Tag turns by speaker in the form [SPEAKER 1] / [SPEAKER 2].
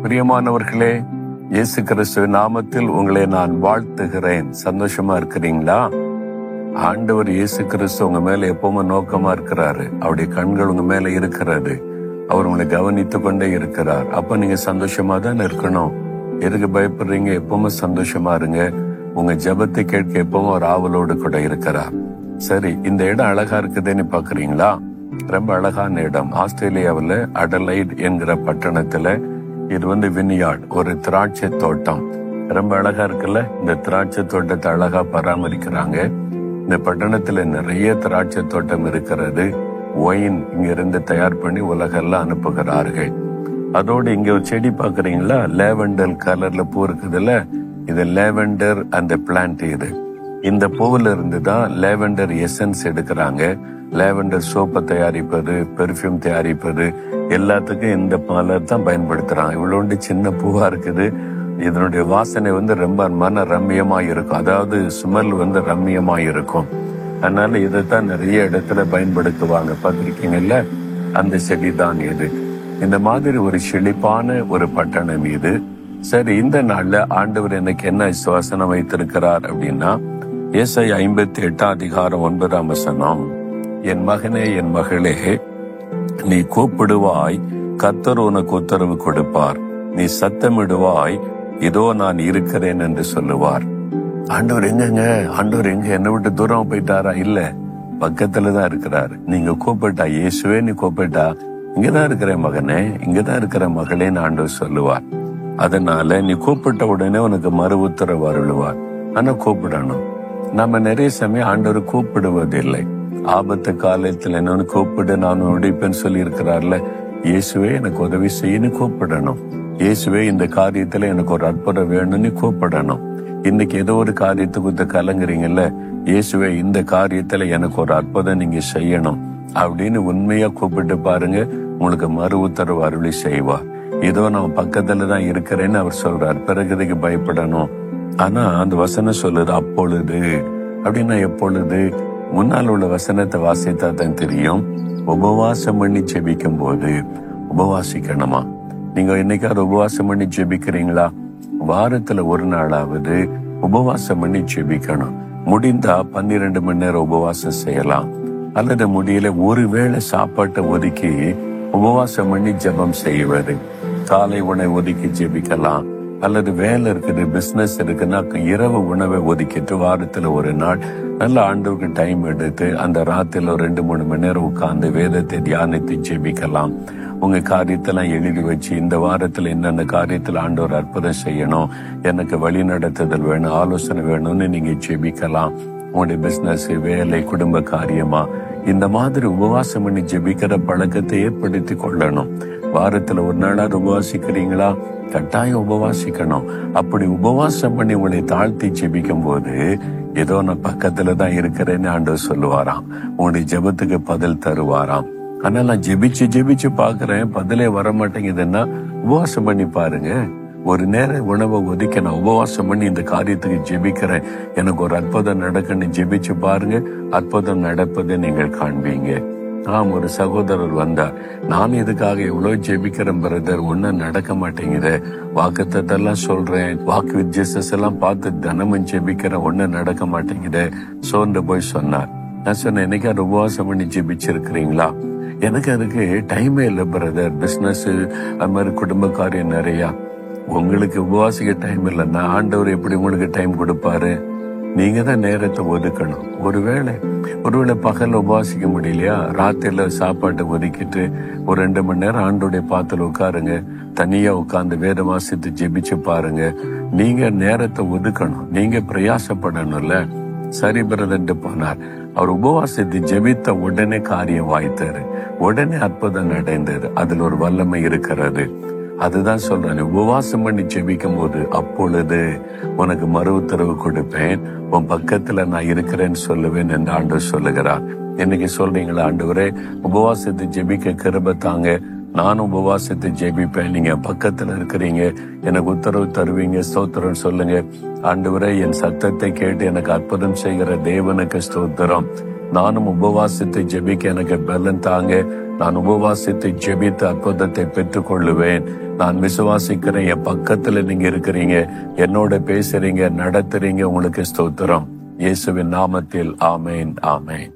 [SPEAKER 1] பிரியமானவர்களே, இயேசு கிறிஸ்துவின் நாமத்தில் உங்களை நான் வாழ்த்துகிறேன். சந்தோஷமா இருக்கிறீங்களா? ஆண்டவர் இயேசு கிறிஸ்து உங்க மேல எப்பவுமே நோக்கமா இருக்கிறாரு. அவருடைய கண்கள் உங்க மேல இருக்கிறது. அவர் உங்களை கவனித்து கொண்டே இருக்கிறார். அப்ப நீங்க சந்தோஷமா தான் இருக்கணும். எதுக்கு பயப்படுறீங்க? எப்பவுமே சந்தோஷமா இருங்க. உங்க ஜெபத்தை கேட்க எப்பவும் ஒரு ஆவலோடு கூட இருக்கிறார். சரி, இந்த இடம் அழகா இருக்குதுன்னு பாக்குறீங்களா? ரொம்ப அழகான இடம். ஆஸ்திரேலியாவில் அடலைட் என்கிற பட்டணத்துல இது வினியார்ட், ஒரு திராட்சை தோட்டம். ரொம்ப அழகா இருக்குல்ல? இந்த திராட்சை தோட்டத்தை அழகா பராமரிக்கிறாங்க. இந்த பட்டணத்துல நிறைய திராட்சை தோட்டம் இருக்கிறது. ஒயின் இங்க இருந்து தயார் பண்ணி உலகெல்லாம் அனுப்புகிறார்கள். அதோடு இங்க ஒரு செடி பாக்குறீங்களா? லேவெண்டர் கலர்ல பூ இருக்குதுல்ல, இது லேவெண்டர் அந்த பிளான்ட். இது இந்த பூவுல இருந்து தான் லேவெண்டர் எசன்ஸ் எடுக்கிறாங்க. லேவெண்டர் சோப்பை தயாரிப்பது, பெர்ஃப்யூம் தயாரிப்பது, எல்லாத்துக்கும் இந்த மலர் தான் பயன்படுத்துறாங்க. இவ்வளோண்டு சின்ன பூவா இருக்குது. இதனுடைய வாசனை ரொம்ப மன ரம்மியமா இருக்கும். அதாவது ஸ்மெல் ரம்மியமா இருக்கும். அதனால இதைத்தான் நிறைய இடத்துல பயன்படுத்துவாங்க. பார்த்திருக்கீங்கல்ல? அந்த செடி தான் இது. இந்த மாதிரி ஒரு செழிப்பான ஒரு பட்டணம் இது. சரி, இந்த நாள்ல ஆண்டவர் எனக்கு என்ன வசனம் வைத்திருக்கிறார் அப்படின்னா, ஏசாயா 58:9 என் மகனே, என் மகளே, நீ கூப்பிடுவாய், கர்த்தர் உனக்கு உத்தரவு கொடுப்பார். நீ சத்தமிடுவாய், இதோ நான் இருக்கிறேன் என்று சொல்லுவார். ஆண்டவர் எங்கங்க? ஆண்டவர் எங்க? என்னை விட்டு தூரம் போயிட்டாரா? இல்ல, பக்கத்துலதான் இருக்கிறார். நீங்க கூப்பிட்டா, இயேசுவே நீ கூப்பிட்டா, இங்கதான் இருக்கிற மகனே, இங்கதான் இருக்கிற மகளேன்னு ஆண்டவர் சொல்லுவார். அதனால நீ கூப்பிட்ட உடனே உனக்கு மறு உத்தரவு அருளுவார். ஆனா கூப்பிடணும். நம்ம நிறைய சமயம் ஆண்டவர் கூப்பிடுவதில்லை. ஆபத்து காலத்துல என்னன்னு கூப்பிடு, நான் உடைப்பேன்னு சொல்லி இருக்கிறார்ல. இயேசுவே எனக்கு உதவி செய்யன்னு கூப்பிடணும். இயேசுவே இந்த காரியத்துல எனக்கு ஒரு அற்புதம் வேணும்னு கூப்பிடணும். இன்னைக்கு ஏதோ ஒரு காரியத்துக்கு கலங்குறீங்கல்ல, இயேசுவே இந்த காரியத்துல எனக்கு ஒரு அற்புதம் நீங்க செய்யணும் அப்படின்னு உண்மையா கூப்பிட்டு பாருங்க. உங்களுக்கு மறு உத்தரவு அருளி செய்வார். ஏதோ நான் பக்கத்துல தான் இருக்கிறேன்னு அவர் சொல்றார். பிறகு இதுக்கு பயப்படணும். ஆனா அந்த வசனம் சொல்லுது அப்பொழுது. அப்படின்னா எப்பொழுது? முன்னால் உள்ள வசனத்தை வாசித்தா தான் தெரியும். உபவாசம் பண்ணி ஜெபிக்கும் போது உபவாசிக்கணுமா? நீங்க என்னைக்காவது உபவாசம் பண்ணி ஜெபிக்கிறீங்களா? வாரத்துல ஒரு நாளாவது உபவாசம் பண்ணி ஜெபிக்கணும். முடிந்தா 12 மணி நேரம் உபவாசம் செய்யலாம். அல்லது முடியல ஒருவேளை சாப்பாட்டை ஒதுக்கி உபவாசம் பண்ணி ஜெபம் செய்வது. காலை உணவை ஒதுக்கி ஜெபிக்கலாம். அல்லது வேலை இருக்குது, பிசினஸ் இருக்குன்னா இரவு உணவை ஒதுக்கிட்டு வாரத்துல ஒரு நாள் நல்ல ஆண்டவருக்கு டைம் எடுத்து அந்த ராத்திரில 2-3 மணி நேரம் உட்கார்ந்து வேதத்தை தியானித்து ஜெபிக்கலாம். உங்க காரியத்தெல்லாம் எழுதி வச்சு, இந்த வாரத்துல என்னென்ன காரியத்துல ஆண்டவர் அற்புதம் செய்யணும், எனக்கு வழி நடத்துதல் வேணும், ஆலோசனை வேணும்னு நீங்க ஜெபிக்கலாம். உங்களுடைய பிசினஸ், வேலை, குடும்ப காரியமா இந்த மாதிரி உபவாசம் பண்ணி ஜெபிக்கிற பழக்கத்தை ஏற்படுத்தி கொள்ளணும். வாரத்துல ஒரு நாளாவது உபவாசிக்கிறீங்களா? கட்டாயம் உபவாசிக்கணும். அப்படி உபவாசம் பண்ணி உங்களை தாழ்த்தி ஜெபிக்கும் போது ஏதோ நான் பக்கத்துல தான் இருக்கிறேன்னு ஆண்டவர் சொல்லுவாராம். உங்களுடைய ஜெபத்துக்கு பதில் தருவாராம். ஆனா நான் ஜெபிச்சு பாக்குறேன், பதிலே வர மாட்டேங்குதுன்னா உபவாசம் பண்ணி பாருங்க. ஒரு நேரம் உணவை ஒதுக்கி நான் உபவாசம் பண்ணி இந்த காரியத்துக்கு ஜெபிக்கிறேன், எனக்கு ஒரு அற்புதம் நடக்குன்னு ஜெபிச்சு பாருங்க. அற்புதம் நடப்பதை நீங்கள் காண்பீங்க. ஒரு சகோதரர் வந்தார். நான் இதுக்காக எவ்வளவு ஜெபிக்கிறேன் பிரதர், ஒன்னும் நடக்க மாட்டேங்குது. வாக்குத்தத்தெல்லாம் சொல்றேன், வாக்கு வித் ஜீசஸ் எல்லாம் பார்த்து தினமும் ஜெபிக்கிறேன், ஒன்னும் நடக்க மாட்டேங்குது, சோர்ந்து போய் சொன்னார். நான் சொன்னேன், என்னைக்காவது உபவாசம் பண்ணி ஜெபிச்சிருக்கிறீங்களா? எனக்கு அதுக்கு டைமே இல்லை பிரதர், பிசினஸ் அது மாதிரி குடும்ப காரியம் நிறையா. உங்களுக்கு உபவாசிக்க டைம் இல்லைன்னா ஆண்டவர் எப்படி உங்களுக்கு டைம் கொடுப்பாரு? நீங்க தான் நேரத்தை ஒதுக்கணும். ஒருவேளை பகல்ல உபவாசிக்க முடியலையா, ராத்திரில சாப்பாட்டை ஒதுக்கிட்டு ஒரு 2 மணி நேரம் ஆண்டோடைய பாத்துல உட்காருங்க. தனியா உட்கார்ந்து வேதம் வாசித்து ஜெபிச்சு பாருங்க. நீங்க நேரத்தை ஒதுக்கணும். நீங்க பிரயாசப்படணும்ல. சரி பிரதன்ட்டு போனார். அவர் உபவாசித்து ஜெபித்த உடனே காரியம் வாய்த்தாரு. உடனே அற்புதம் அடைந்தாரு. அதுல ஒரு வல்லமை இருக்கிறது. அதுதான் சொல்றேன், உபவாசம் பண்ணி ஜெபிக்கும் போது அப்பொழுது உனக்கு மறு உத்தரவு கொடுப்பேன், உன் பக்கத்துல நான் இருக்கிறேன்னு சொல்லுவேன் என்று ஆண்டவர் சொல்லுகிறார். இன்னைக்கு சொல்றீங்களா, ஆண்டவரே உபவாசத்தை ஜெபிக்க கிருபை தாங்க, நானும் உபவாசத்தை ஜெபிப்பேன், நீங்க பக்கத்துல இருக்கிறீங்க, எனக்கு உத்தரவு தருவீங்க, ஸ்தோத்திரம் சொல்லுங்க. ஆண்டவரே, என் சத்தத்தை கேட்டு எனக்கு அற்புதம் செய்கிற தேவனுக்கு ஸ்தோத்திரம். நானும் உபவாசத்தை ஜெபிக்க எனக்கு பலன் தாங்க, நான் உபவாசத்தை ஜெபித்து அற்புதத்தை பெற்றுக் கொள்ளுவேன். நான் விசுவாசிக்கிறேன். என் பக்கத்துல நீங்க இருக்கிறீங்க, என்னோட பேசுறீங்க, நடத்துறீங்க. உங்களுக்கு ஸ்தோத்திரம். இயேசுவின் நாமத்தில் ஆமேன், ஆமேன்.